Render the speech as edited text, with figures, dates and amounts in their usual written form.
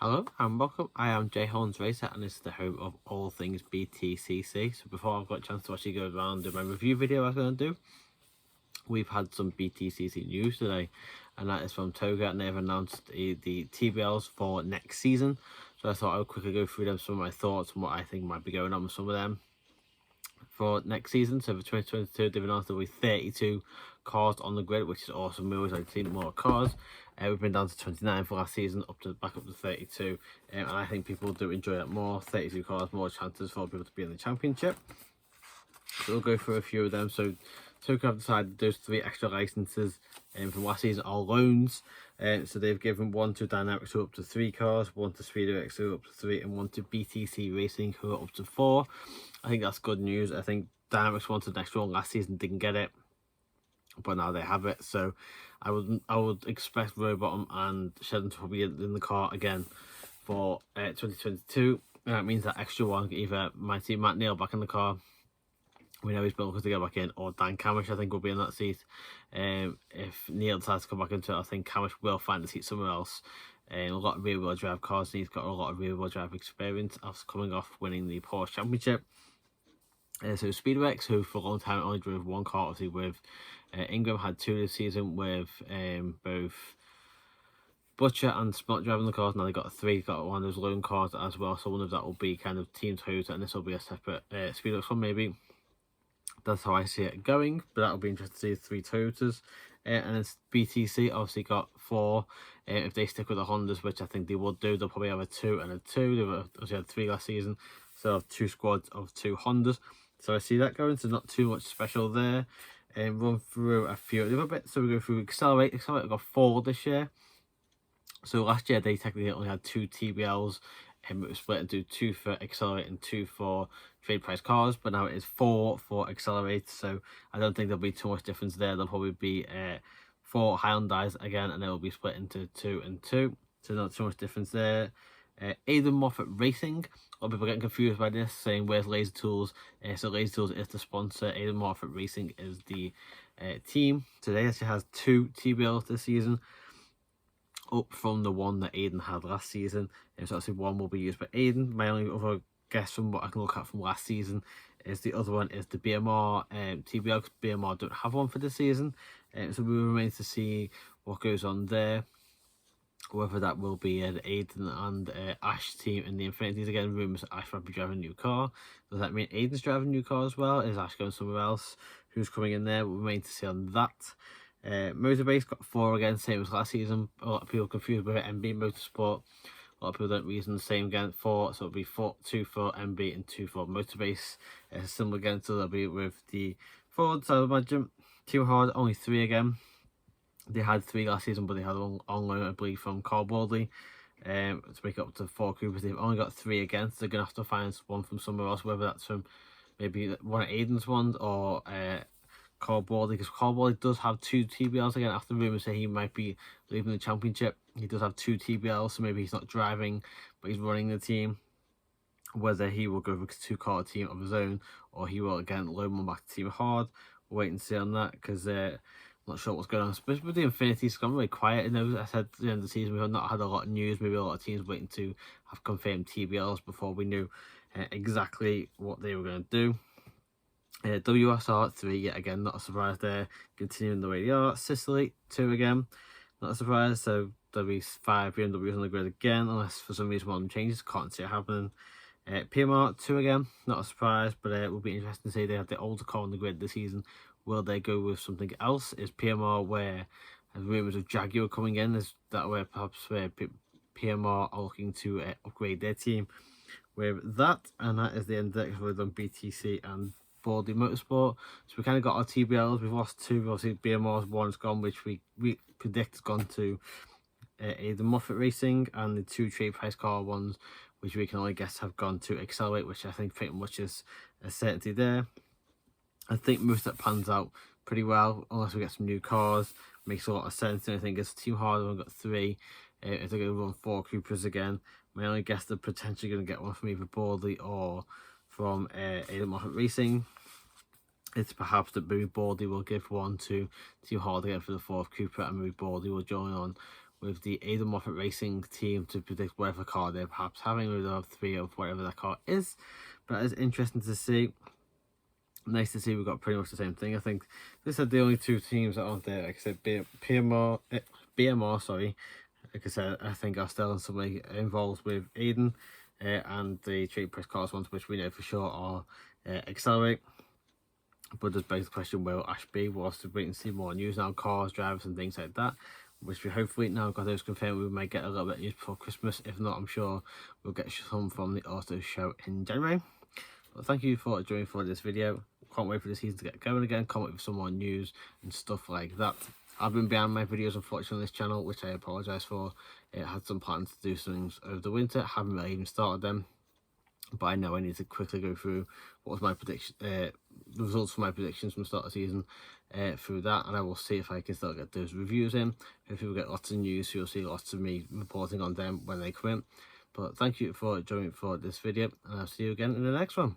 Hello and welcome. I am Jay Holmes Racer and this is the home of all things Btcc. So before I've got a chance to actually go around and do my review video I was going to do, we've had some Btcc news today, and that is from Toga, and they've announced the TBLs for next season. So I thought I would quickly go through them, some of my thoughts and what I think might be going on with some of them for next season. So for 2022, they've announced there will be 32 cars on the grid, which is awesome. We always like to see more cars. We've been down to 29 for last season, back up to 32, and I think people do enjoy that more. 32 cars, more chances for people to be in the championship. So we'll go through a few of them. So Toka have decided those 3 extra licenses from last season are loans. So they've given one to Dynamics, who are up to 3 cars, one to SpeedX, who are up to 3, and one to BTC Racing, who are up to 4. I think that's good news. I think Dynamics wanted the extra one last season, didn't get it, but now they have it. So I would expect Rowbottom and Sheldon to probably get in the car again for 2022. And that means that extra one, either my team Matt Neal back in the car, we know he's built to get back in, or Dan Camish I think will be in that seat. If Neil decides to come back into it, I think Camish will find a seat somewhere else. A lot of rear-wheel drive cars, and he's got a lot of rear-wheel drive experience after coming off winning the Porsche Championship. So Speedwex, who for a long time only drove 1 car, obviously with Ingram, had 2 this season with both Butcher and Spot driving the cars. Now they got 3, got one of those loan cars as well, so one of that will be kind of Team Toyota, and this will be a separate Speedwex one maybe. That's how I see it going, but that'll be interesting to see 3 Toyotas. And then BTC obviously got 4. If they stick with the Hondas, which I think they will do, they'll probably have a 2 and a 2. They obviously had 3 last season, so have 2 squads of 2 Hondas. So I see that going, so not too much special there. And run through a few little bits. So we go through Accelerate. Accelerate got 4 this year. So last year they technically only had 2 TBLs, and it was split into 2 for Accelerate and 2 for trade price cars, but now it is 4 for Accelerate, so I don't think there'll be too much difference there. There'll probably be 4 Hyundais again, and they will be split into 2 and 2, so not too much difference there. Aidan Moffat Racing, a lot of people getting confused by this, saying where's Laser Tools. So Laser Tools is the sponsor, Aidan Moffat Racing is the team. So they actually has 2 TBLs this season, up from the one that Aiden had last season. So obviously one will be used by Aiden. My only other guess from what I can look at from last season is the other one is the BMR TBL, because BMR don't have one for this season. So we will remain to see what goes on there, whether that will be the Aiden and Ash team in the Infinities. Again, rumours Ash might be driving a new car. Does that mean Aiden's driving a new car as well? Is Ash going somewhere else? Who's coming in there? We'll remain to see on that. Motorbase got 4 again, same as last season. A lot of people confused with MB Motorsport. A lot of people don't reason the same again. 4, so it'll be 2 for MB and 2 for Motorbase. Similar again, so that'll be with the Fords, I would imagine. Team Hard only 3 again. They had 3 last season, but they had on loan, I believe, from Carl Baldley to make it up to 4 Coopers. They've only got 3 again, so they're going to have to find one from somewhere else, whether that's from maybe one of Aiden's ones or Carl Baldley, because Carl Baldley does have 2 TBLs again. After rumours say he might be leaving the championship, he does have 2 TBLs, so maybe he's not driving, but he's running the team. Whether he will go with a 2-car team of his own, or he will again loan one back to Team Hard, we'll wait and see on that, because I'm not sure what's going on. Especially with the Infinities, it's gone really quiet. You know, I said at the end of the season we've not had a lot of news. Maybe a lot of teams waiting to have confirmed TBLs before we knew exactly what they were going to do. WSR 3, yet again, not a surprise there, continuing the way they are. Sicily 2 again, not a surprise. So there'll be 5 BMWs on the grid again, unless for some reason one changes, can't see it happening. PMR 2 again, not a surprise, but it will be interesting to see. They have the older car on the grid this season. Will they go with something else? Is PMR where rumours of Jaguar coming in, is that where perhaps where PMR are looking to upgrade their team with that? And that is the end of the on BTC and Baldley Motorsport. So we kind of got our TBLs. We've lost 2. Obviously BMR's 1's gone, which we predict has gone to Aidan Moffat Racing, and the 2 trade price car ones, which we can only guess have gone to Accelerate, which I think pretty much is a certainty there. I think most of that pans out pretty well, unless we get some new cars. Makes a lot of sense. And I think it's Team Hard have got 3. If they're going to run 4 Coopers again, my only guess they're potentially going to get one from either Baldley or from Aidan Moffat Racing. It's perhaps that maybe Baldley will give one to Team Hard again for the 4th Cooper, and maybe Baldley will join on with the Aidan Moffat Racing team to predict whatever car they're perhaps having, with the 3 of whatever that car is. But it's interesting to see. Nice to see we've got pretty much the same thing. I think this are the only 2 teams that aren't there. Like I said, BMR, sorry. Like I said, I think are still in some way involved with Aidan, and the Trade Press Cars ones, which we know for sure are Accelerate. But there's begs the question, will Ash be? We'll also wait and see more news now, cars, drivers and things like that, which we hopefully now got those confirmed. We might get a little bit of news before Christmas. If not, I'm sure we'll get some from the auto show in January. But thank you for joining for this video. Can't wait for the season to get going again. Can't wait for some more news and stuff like that. I've been behind my videos, unfortunately, on this channel, which I apologise for. It had some plans to do some things over the winter. Haven't really even started them. But I know I need to quickly go through what was my prediction, the results for my predictions from the start of the season, through that, and I will see if I can still get those reviews in. Hopefully we'll get lots of news, so you'll see lots of me reporting on them when they come in. But thank you for joining for this video, and I'll see you again in the next one.